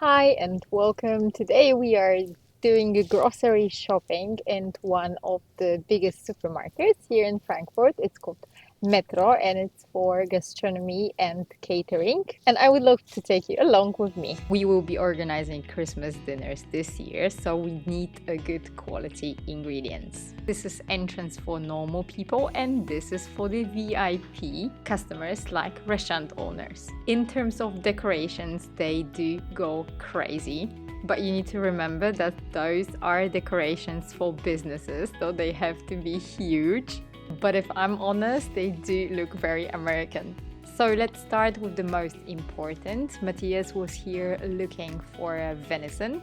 Hi and welcome. Today we are doing a grocery shopping in one of the biggest supermarkets here in Frankfurt. It's called Metro and it's for gastronomy and catering. And I would love to take you along with me. We will be organizing Christmas dinners this year, so we need a good quality ingredients. This is entrance for normal people and this is for the VIP customers like restaurant owners. In terms of decorations, they do go crazy. But you need to remember that those are decorations for businesses, so they have to be huge. But if I'm honest, they do look very American. So let's start with the most important. Matthias was here looking for a venison.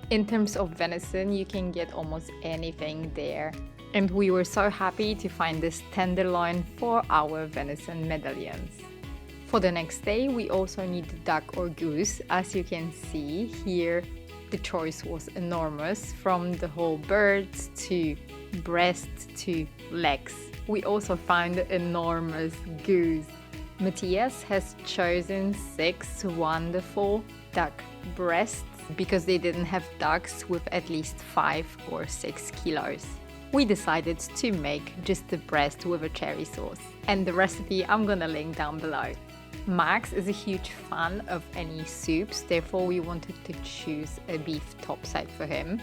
In terms of venison, you can get almost anything there. And we were so happy to find this tenderloin for our venison medallions. For the next day, we also need duck or goose. As you can see here, the choice was enormous, from the whole birds to breast to legs. We also found enormous goose. Matthias has chosen 6 wonderful duck breasts because they didn't have ducks with at least 5 or 6 kilos. We decided to make just the breast with a cherry sauce. And the recipe I'm gonna link down below. Max is a huge fan of any soups, therefore we wanted to choose a beef topside for him.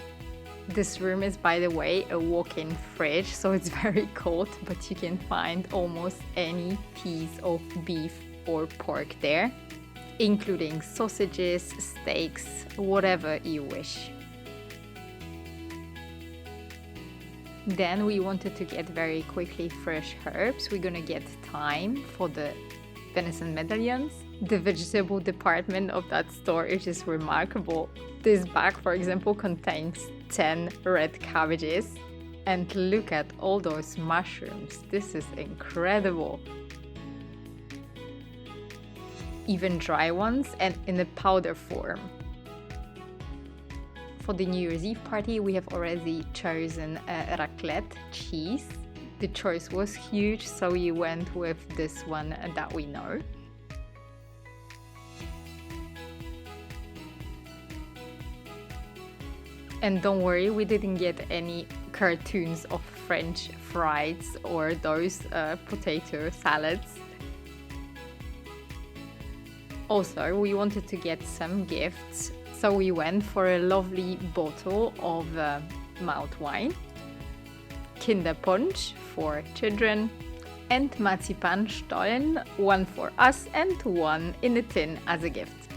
This room is, by the way, a walk-in fridge, so it's very cold, but you can find almost any piece of beef or pork there, including sausages, steaks, whatever you wish. Then we wanted to get very quickly fresh herbs. We're gonna get thyme for the venison medallions. The vegetable department of that store is just remarkable. This bag, for example, contains 10 red cabbages. And look at all those mushrooms. This is incredible. Even dry ones and in a powder form. For the New Year's Eve party, we have already chosen a raclette cheese. The choice was huge, so we went with this one that we know. And don't worry, we didn't get any cartoons of French fries or those potato salads. Also, we wanted to get some gifts, so we went for a lovely bottle of malt wine, Kinderpunsch for children, and Marzipanstollen, one for us and one in a tin as a gift.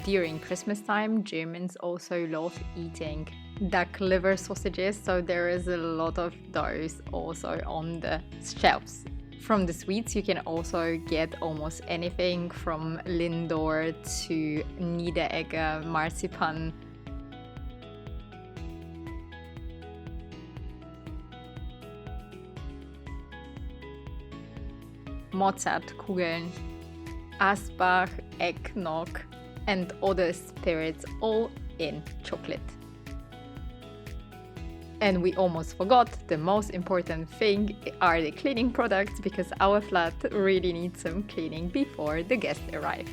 During Christmas time, Germans also love eating duck liver sausages, so there is a lot of those also on the shelves. From the sweets, you can also get almost anything from Lindor to Niederegger marzipan. Mozartkugeln, Asbach, eggnog, and other spirits, all in chocolate. And we almost forgot the most important thing are the cleaning products, because our flat really needs some cleaning before the guests arrive.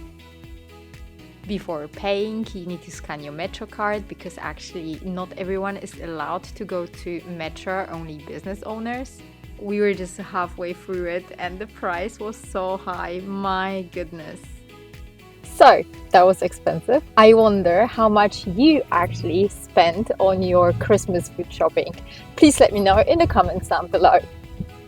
Before paying, you need to scan your Metro card, because actually not everyone is allowed to go to Metro, only business owners. We were just halfway through it and the price was so high, my goodness. So that was expensive. I wonder how much you actually spent on your Christmas food shopping. Please let me know in the comments down below.